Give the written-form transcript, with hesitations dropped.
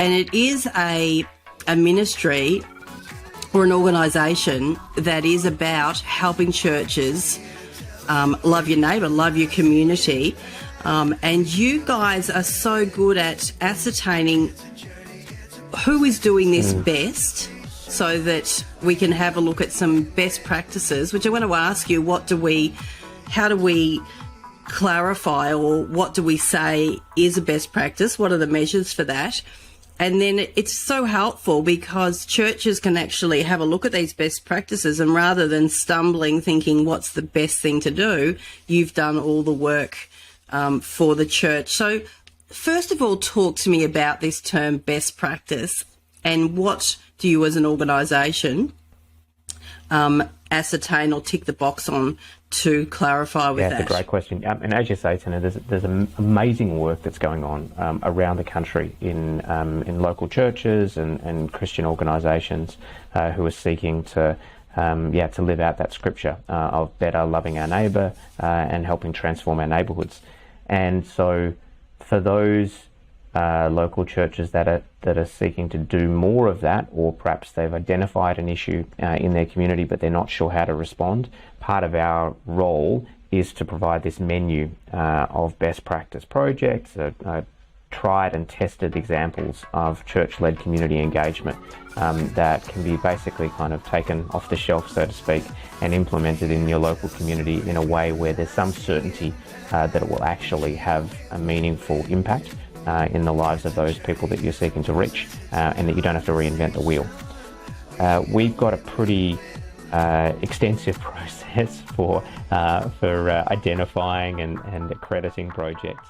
And it is a ministry or an organisation that is about helping churches love your neighbour, love your community. And you guys are so good at ascertaining who is doing this best, so that we can have a look at some best practices, which I want to ask you, how do we clarify, or what do we say is a best practice? What are the measures for that? And then it's so helpful because churches can actually have a look at these best practices, and rather than stumbling thinking what's the best thing to do, you've done all the work for the church. So first of all, talk to me about this term best practice, and what do you as an organisation ascertain or tick the box on to clarify with that? Yeah, it's a great question. And as you say, Tina, there's amazing work that's going on around the country in local churches and Christian organisations who are seeking to live out that scripture of better loving our neighbour and helping transform our neighbourhoods. And so for those local churches that are seeking to do more of that, or perhaps they've identified an issue in their community but they're not sure how to respond, part of our role is to provide this menu of best practice projects, tried and tested examples of church-led community engagement that can be basically kind of taken off the shelf, so to speak, and implemented in your local community in a way where there's some certainty that it will actually have a meaningful impact in the lives of those people that you're seeking to reach, and that you don't have to reinvent the wheel. We've got a pretty extensive process for identifying and accrediting projects.